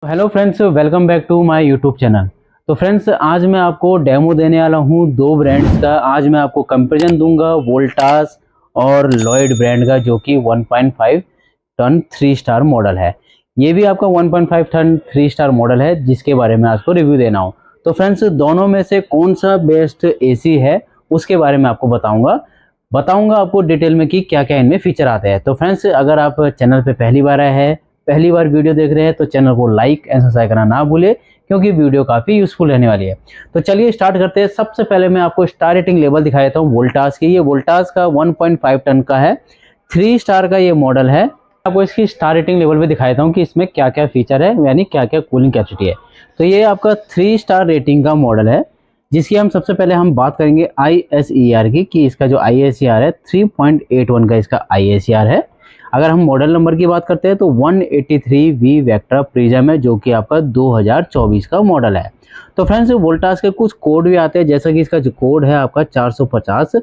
Hello friends, welcome back to my YouTube channel. तो friends, आज मैं आपको डेमो देने वाला हूँ दो ब्रांड्स का। आज मैं आपको कंपैरिजन दूंगा वोल्टास और लॉयड ब्रांड का, जो कि 1.5 टन 3 स्टार मॉडल है। ये भी आपका 1.5 टन 3 स्टार मॉडल है, जिसके बारे में आपको रिव्यू देना हो। तो फ्रेंड्स, दोनों में से कौन सा बेस्ट एसी है उसके बारे में आपको बताऊंगा आपको डिटेल में कि क्या क्या इनमें फीचर आते हैं। तो फ्रेंड्स, अगर आप चैनल पे पहली बार आए हैं, पहली बार वीडियो देख रहे हैं, तो चैनल को लाइक एंड सब्सक्राइब करना ना भूले, क्योंकि वीडियो काफ़ी यूजफुल रहने वाली है। तो चलिए स्टार्ट करते हैं। सबसे पहले मैं आपको स्टार रेटिंग लेवल दिखा देता हूँ वोल्टास की। ये वोल्टास का 1.5 टन का है, 3 स्टार का ये मॉडल है। आपको इसकी स्टार रेटिंग लेवल भी दिखा देता हूँ कि इसमें क्या क्या फीचर है, यानी क्या क्या कूलिंग कैपेसिटी है। तो ये आपका 3 स्टार रेटिंग का मॉडल है, जिसकी हम सबसे पहले हम बात करेंगे ISER की, कि इसका जो ISER है 3.81 का इसका ISER है। अगर हम मॉडल नंबर की बात करते हैं तो 183V वेक्ट्रा प्रिज्म है, जो कि आपका 2024 का मॉडल है। तो फ्रेंड्स, वोल्टास के कुछ कोड भी आते हैं, जैसा कि इसका जो कोड है आपका 450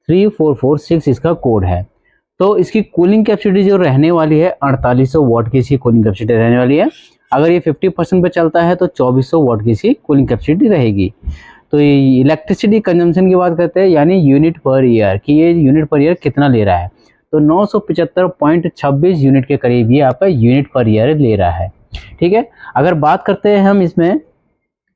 3446 इसका कोड है। तो इसकी कूलिंग कैपेसिटी जो रहने वाली है 4800 वाट की इसकी कूलिंग कैपेसिटी रहने वाली है। अगर ये 50% पे चलता है तो 2400 वाट की इसकी कूलिंग कैपेसिटी रहेगी। तो ये इलेक्ट्रिसिटी कंजम्पशन की बात करते हैं, यानी यूनिट पर ईयर, कि ये यूनिट पर ईयर कितना ले रहा है। तो 975.26 यूनिट के करीब ये आपका यूनिट पर ईयर ले रहा है। ठीक है। अगर बात करते हैं हम इसमें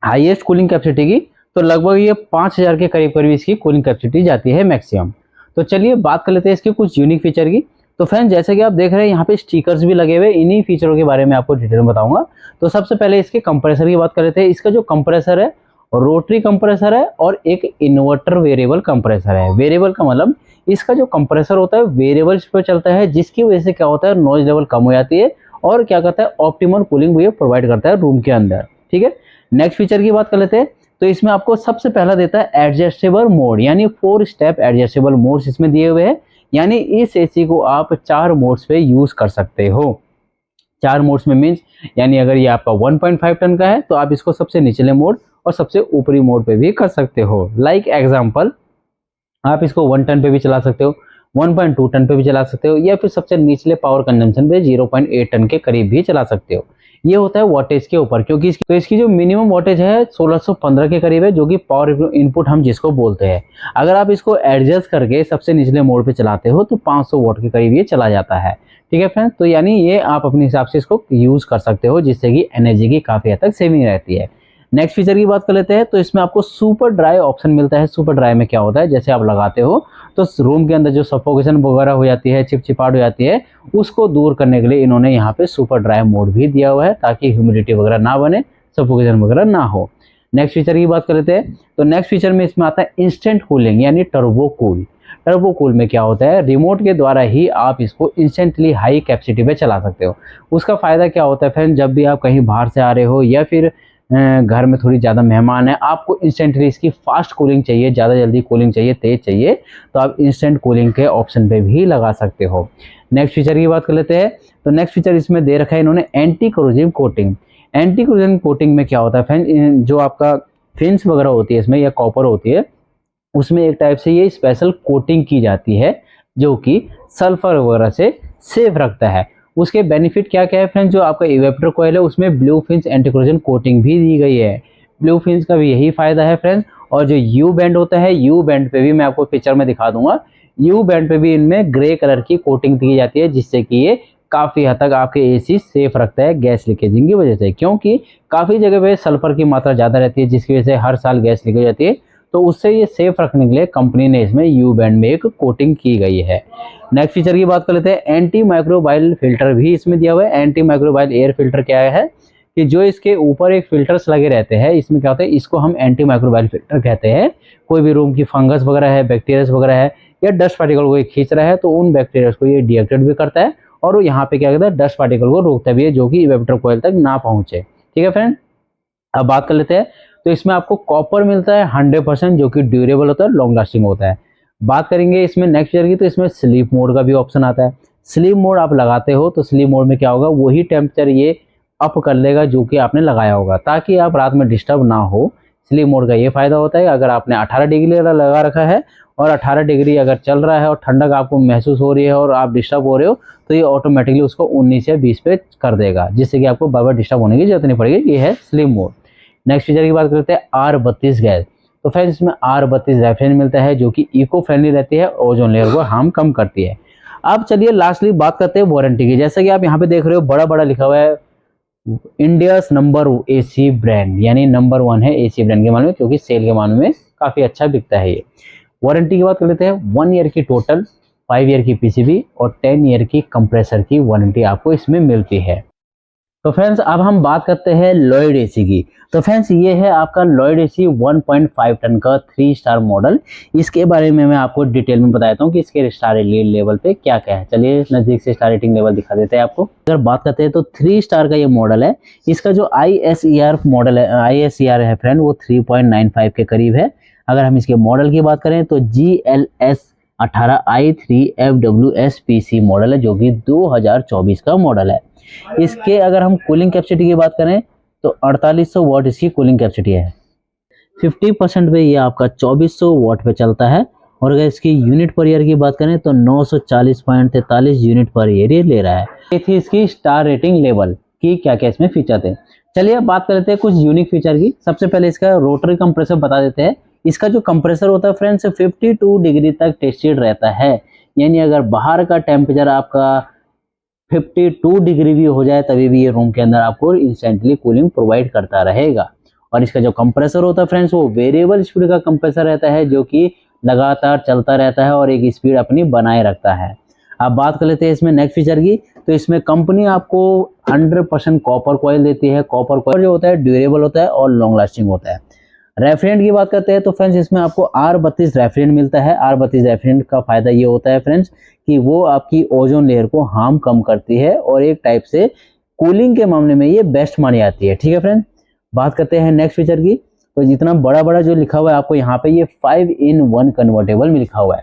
हाईएस्ट कूलिंग कैपेसिटी की, तो लगभग ये 5000 के करीब करीब इसकी कूलिंग कैपेसिटी जाती है मैक्सिमम। तो चलिए बात कर लेते हैं इसके कुछ यूनिक फीचर की। तो फ्रेंड्स, जैसे कि आप देख रहे हैं यहाँ पे स्टिकर्स भी लगे हुए, इन्हीं फीचरों के बारे में आपको डिटेल में बताऊंगा। तो सबसे पहले इसके कंप्रेसर की बात कर लेते हैं। इसका जो कंप्रेसर है रोटरी कंप्रेसर है, और एक इन्वर्टर वेरिएबल कंप्रेसर है। वेरिएबल का मतलब इसका जो कंप्रेसर होता है वेरिएबल्स पर चलता है, जिसकी वजह से क्या होता है, नॉइज लेवल कम हो जाती है, और क्या करता है, ऑप्टिमल कूलिंग भी प्रोवाइड करता है रूम के अंदर। ठीक है। नेक्स्ट फीचर की बात कर लेते हैं। तो इसमें आपको सबसे पहला देता है एडजस्टेबल मोड, यानी 4 स्टेप एडजस्टेबल मोड्स इसमें दिए हुए हैं। यानी इस एसी को आप 4 मोड्स पे यूज कर सकते हो। 4 मोड्स में मीन्स, यानी अगर ये आपका 1.5 टन का है तो आप इसको सबसे निचले मोड और सबसे ऊपरी मोड पे भी कर सकते हो। लाइक एग्जांपल, आप इसको 1 टन पे भी चला सकते हो, 1.2 टन पे भी चला सकते हो, या फिर सबसे निचले पावर कंजम्पशन पे 0.8 टन के करीब भी चला सकते हो। ये होता है वोटेज के ऊपर, क्योंकि इसकी जो मिनिमम वोटेज है 1615 के करीब है, जो कि पावर इनपुट हम जिसको बोलते हैं। अगर आप इसको एडजस्ट करके सबसे निचले मोड पे चलाते हो तो 500 वोट के करीब ये चला जाता है। ठीक है फ्रेंड्स, तो यानी ये आप अपने हिसाब से इसको यूज कर सकते हो, जिससे कि एनर्जी की काफी हद तक सेविंग रहती है। नेक्स्ट फीचर की बात कर लेते हैं। तो इसमें आपको सुपर ड्राई ऑप्शन मिलता है। सुपर ड्राई में क्या होता है, जैसे आप लगाते हो तो रूम के अंदर जो सफोकेशन वगैरह हो जाती है, चिपचिपाहट हो जाती है, उसको दूर करने के लिए इन्होंने यहाँ पे सुपर ड्राई मोड भी दिया हुआ है, ताकि ह्यूमिडिटी वगैरह ना बने, सफोकेशन वगैरह ना हो। नेक्स्ट फीचर की बात कर लेते हैं। तो नेक्स्ट फीचर में इसमें आता है इंस्टेंट कूलिंग, यानी टर्बो कूल। टर्बो कूल में क्या होता है, रिमोट के द्वारा ही आप इसको इंस्टेंटली हाई कैपेसिटी पे चला सकते हो। उसका फायदा क्या होता है फ्रेंड, जब भी आप कहीं बाहर से आ रहे हो, या फिर घर में थोड़ी ज़्यादा मेहमान है, आपको इंस्टेंटली इसकी फास्ट कूलिंग चाहिए, ज़्यादा जल्दी कूलिंग चाहिए, तेज चाहिए, तो आप इंस्टेंट कूलिंग के ऑप्शन पे भी लगा सकते हो। नेक्स्ट फीचर की बात कर लेते हैं। तो नेक्स्ट फीचर इसमें दे रखा है इन्होंने anti corrosive coating. Anti corrosive coating में क्या होता है फ्रेंड, जो आपका फिन्स वगैरह होती है इसमें, या कॉपर होती है, उसमें एक टाइप से ये स्पेशल कोटिंग की जाती है, जो कि सल्फर वगैरह से सेफ रखता है। उसके बेनिफिट क्या क्या है फ्रेंड्स, जो आपका इवेपोरेटर कॉइल है उसमें blue fins anti corrosion coating भी दी गई है। ब्लू फिन्स का भी यही फायदा है फ्रेंड्स। और जो यू बैंड होता है, यू बैंड पे भी मैं आपको पिक्चर में दिखा दूंगा, यू बैंड पे भी इनमें ग्रे कलर की कोटिंग दी जाती है, जिससे कि ये काफ़ी हद तक आपके एसी सेफ रखता है गैस लीकेजिंग की वजह से। क्योंकि काफ़ी जगह पे सल्फर की मात्रा ज़्यादा रहती है, जिसकी वजह से हर साल गैस लीकेज जाती है। तो उससे ये सेफ रखने के लिए कंपनी ने इसमें यू बैंड में एक कोटिंग की गई है। नेक्स्ट फीचर की बात कर लेते हैं। एंटी माइक्रोबाइल फिल्टर भी इसमें दिया हुआ है। एंटी माइक्रोबाइल एयर फिल्टर क्या है, कि जो इसके ऊपर एक फिल्टर्स लगे रहते हैं, इसमें क्या होता है, इसको हम एंटी माइक्रोबाइल फिल्टर कहते हैं। कोई भी रूम की फंगस वगैरह है, बैक्टीरियाज वगैरह है, या डस्ट पार्टिकल को खींच रहा है, तो उन बैक्टीरियाज को ये डिएक्टिवेट भी करता है, और वो यहाँ पे क्या करता है, डस्ट पार्टिकल को रोकता भी है, जो कि इवेपोरेटर कॉइल तक ना पहुंचे। ठीक है फ्रेंड, अब बात कर लेते हैं। तो इसमें आपको कॉपर मिलता है 100%, जो कि ड्यूरेबल होता है, लॉन्ग लास्टिंग होता है। बात करेंगे इसमें नेक्स्ट ईयर की, तो इसमें स्लीप मोड का भी ऑप्शन आता है। स्लीप मोड आप लगाते हो तो स्लीप मोड में क्या होगा, वही टेम्परेचर ये अप कर लेगा जो कि आपने लगाया होगा, ताकि आप रात में डिस्टर्ब ना हो। स्लीप मोड का ये फायदा होता है अगर आपने 18 डिग्री लगा रखा है और 18 डिग्री अगर चल रहा है और ठंडक आपको महसूस हो रही है और आप डिस्टर्ब हो रहे हो तो ये ऑटोमेटिकली उसको 19 या 20 पे कर देगा, जिससे कि आपको बार बार डिस्टर्ब होने की जरूरत नहीं पड़ेगी। ये है स्लीप मोड। नेक्स्ट फीचर की बात करते हैं R32 गैस। तो फ्रेंड्स इसमें R32 रेफ्रिजरेंट मिलता है जो कि इको फ्रेंडली रहती है, ओजोन लेयर को हार्म कम करती है। अब चलिए लास्टली बात करते हैं वारंटी की। जैसा कि आप यहाँ पे देख रहे हो बड़ा बड़ा लिखा हुआ है इंडियाज नंबर एसी ब्रांड, यानी नंबर 1 है एसी ब्रांड के मामले में, क्योंकि सेल के मामले में काफी अच्छा बिकता है ये। वारंटी की बात कर लेते हैं। 1 ईयर की टोटल, 5 ईयर की पीसीबी और 10 ईयर की कंप्रेसर की वारंटी आपको इसमें मिलती है। तो फ्रेंड्स अब हम बात करते हैं लॉयड एसी की। तो फ्रेंड्स ये है आपका लॉयड एसी 1.5 टन का 3 स्टार मॉडल। इसके बारे में मैं आपको डिटेल में बताता हूँ कि इसके स्टार रेटिंग लेवल पे क्या क्या है। चलिए नजदीक से स्टार रेटिंग लेवल दिखा देते हैं आपको। अगर बात करते हैं तो 3 स्टार का ये मॉडल है। इसका जो ISER मॉडल है, ISER है फ्रेंड, वो 3.95 के करीब है। अगर हम इसके मॉडल की बात करें तो GLS 18i3FWSPC मॉडल है, जो कि 2024 का मॉडल है। इसके अगर हम कूलिंग कैपेसिटी की बात करें तो 4800 वाट इसकी कूलिंग कैपेसिटी है। 50% पे ये आपका 2400 वाट पे चलता है। और अगर इसकी यूनिट पर ईयर की बात करें तो 940.43 यूनिट पर ईयर ये ले रहा है। ये थी इसकी स्टार रेटिंग लेवल की क्या क्या इसमें फीचर थे। चलिए अब बात कर लेते हैं कुछ यूनिक फीचर की। सबसे पहले इसका रोटरी कंप्रेसर बता देते हैं। इसका जो कंप्रेसर होता है फ्रेंड्स 52 डिग्री तक टेस्टेड रहता है, यानी अगर बाहर का टेम्परेचर आपका 52 डिग्री भी हो जाए तभी भी ये रूम के अंदर आपको इंस्टेंटली कूलिंग प्रोवाइड करता रहेगा। और इसका जो कंप्रेसर होता है फ्रेंड्स वो वेरिएबल स्पीड का कंप्रेसर रहता है, जो कि लगातार चलता रहता है और एक स्पीड अपनी बनाए रखता है। अब बात कर लेते हैं इसमें नेक्स्ट फीचर की। तो इसमें कंपनी आपको 100% कॉपर कॉइल देती है। कॉपर कॉइल जो होता है ड्यूरेबल होता है और लॉन्ग लास्टिंग होता है। रेफ्रिजरेंट की बात करते हैं तो फ्रेंड्स इसमें आपको R32 रेफ्रिजरेंट मिलता है। R32 रेफ्रिजरेंट का फायदा ये होता है फ्रेंड्स कि वो आपकी ओजोन लेयर को हार्म कम करती है और एक टाइप से कूलिंग के मामले में ये बेस्ट मानी जाती है। ठीक है फ्रेंड, बात करते हैं नेक्स्ट फीचर की। तो जितना बड़ा बड़ा जो लिखा हुआ है आपको यहाँ पे ये 5-in-1 कन्वर्टेबल में लिखा हुआ है।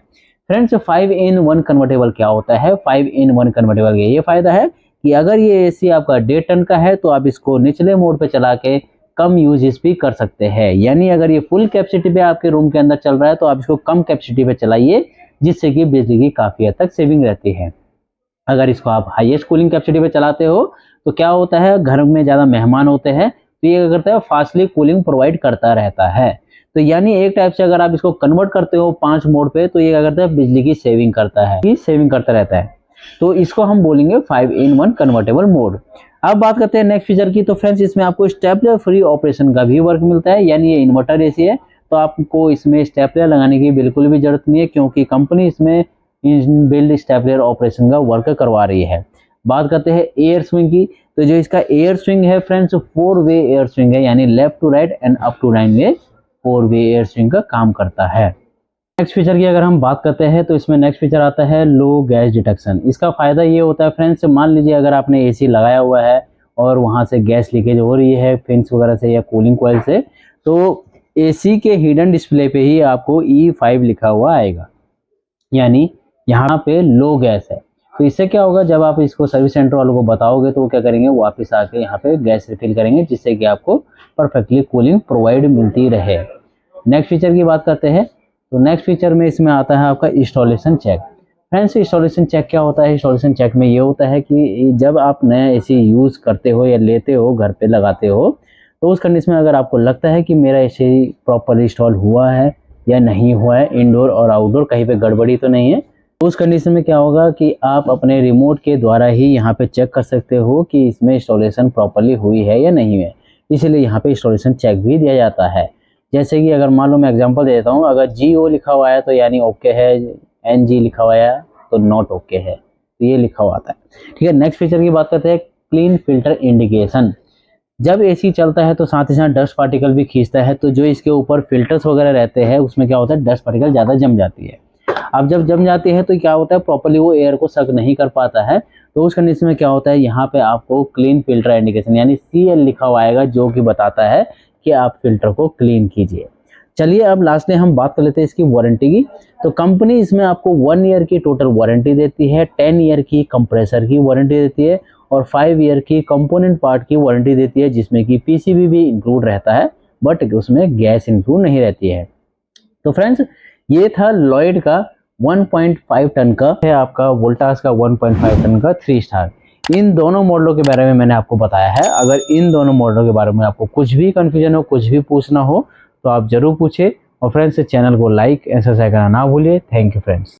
फ्रेंड्स 5-in-1 कन्वर्टेबल क्या होता है? 5-in-1 कन्वर्टेबल ये फायदा है कि अगर ये एसी आपका 1.5 टन का है तो आप इसको निचले मोड पे चला के कम यूजेस भी कर सकते हैं। यानी अगर ये फुल कैपेसिटी पे आपके रूम के अंदर चल रहा है तो आप इसको कम कैपेसिटी पे चलाइए, जिससे कि बिजली की काफी हद तक सेविंग रहती है। अगर इसको आप हाईएस्ट कूलिंग कैपेसिटी पे चलाते हो तो क्या होता है, घर में ज्यादा मेहमान होते हैं तो ये क्या करता है, फास्टली कूलिंग प्रोवाइड करता रहता है। तो यानी एक टाइप से अगर आप इसको कन्वर्ट करते हो 5 मोड पे तो ये क्या करता है, बिजली की सेविंग करता है, सेविंग करता रहता है। तो इसको हम बोलेंगे 5-in-1 कन्वर्टेबल मोड। अब बात करते हैं नेक्स्ट फीचर की। तो फ्रेंड्स इसमें आपको स्टेपलर फ्री ऑपरेशन का भी वर्क मिलता है। यानी ये इन्वर्टर एसी है तो आपको इसमें स्टेपलर लगाने की बिल्कुल भी जरूरत नहीं है, क्योंकि कंपनी इसमें बिल्ड स्टेपलर ऑपरेशन का वर्क करवा रही है। बात करते हैं एयर स्विंग की। तो जो इसका एयर स्विंग है फ्रेंड्स 4 वे एयर स्विंग है, यानी left to right and up to 9 way 4 way air swing का काम करता है। नेक्स्ट फीचर की अगर हम बात करते हैं तो इसमें नेक्स्ट फीचर आता है लो गैस डिटेक्शन। इसका फायदा ये होता है फ्रेंड्स, मान लीजिए अगर आपने एसी लगाया हुआ है और वहां से गैस लीकेज हो रही है फिन्स वगैरह से या कूलिंग कॉइल से, तो एसी के हिडन डिस्प्ले पे ही आपको E5 लिखा हुआ आएगा, यानी यहाँ पे लो गैस है। तो इससे क्या होगा, जब आप इसको सर्विस सेंटर वालों को बताओगे तो वो क्या करेंगे, वापस आके यहाँ पे गैस रिफिल करेंगे, जिससे कि आपको परफेक्टली कूलिंग प्रोवाइड मिलती रहे। नेक्स्ट फीचर की बात करते हैं। तो नेक्स्ट फीचर में इसमें आता है आपका installation check. Friends installation check क्या होता है? इंस्टॉलेशन चेक में ये होता है कि जब आप नया एसी यूज़ करते हो या लेते हो, घर पे लगाते हो, तो उस कंडीशन में अगर आपको लगता है कि मेरा एसी प्रॉपरली इंस्टॉल हुआ है या नहीं हुआ है, इंडोर और आउटडोर कहीं पे गड़बड़ी तो नहीं है, तो उस कंडीशन में क्या होगा कि आप अपने रिमोट के द्वारा ही यहाँ पे चेक कर सकते हो कि इसमें इंस्टॉलेशन प्रॉपरली हुई है या नहीं है। इसीलिए यहाँ पे इंस्टॉलेशन चेक भी दिया जाता है। जैसे कि अगर मान लो मैं एग्जांपल दे देता हूँ, अगर GO लिखा हुआ है तो यानी ओके है, NG लिखा हुआ है तो नॉट ओके है, तो ये लिखा हुआ आता है। ठीक है, नेक्स्ट फीचर की बात करते हैं, क्लीन फिल्टर इंडिकेशन। जब एसी चलता है तो साथ ही साथ डस्ट पार्टिकल भी खींचता है, तो जो इसके ऊपर फिल्टर्स वगैरह रहते हैं उसमें क्या होता है, डस्ट पार्टिकल ज़्यादा जम जाती है। अब जब जम जाती है तो क्या होता है, प्रॉपर्ली वो एयर को सक नहीं कर पाता है। तो उस कंडीशन में क्या होता है, यहाँ पे आपको क्लीन फिल्टर इंडिकेशन यानी CL लिखा हुआ आएगा, जो कि बताता है कि आप फिल्टर को क्लीन कीजिए। चलिए अब लास्ट में हम बात कर लेते हैं इसकी वारंटी की। तो कंपनी इसमें आपको 1 ईयर की टोटल वारंटी देती है, 10 ईयर की कंप्रेसर की वारंटी देती है और 5 ईयर की कंपोनेंट पार्ट की वारंटी देती है, जिसमें कि PCB भी इंक्लूड रहता है बट उसमें गैस इंक्लूड नहीं रहती है। तो फ्रेंड्स ये था लॉयड का 1.5 टन का है, आपका वोल्टास का 1.5 टन का 3 स्टार। इन दोनों मॉडलों के बारे में मैंने आपको बताया है। अगर इन दोनों मॉडलों के बारे में आपको कुछ भी कंफ्यूजन हो, कुछ भी पूछना हो तो आप जरूर पूछे। और फ्रेंड्स चैनल को लाइक एंड सब्सक्राइब करना ना भूलिए। Thank you friends.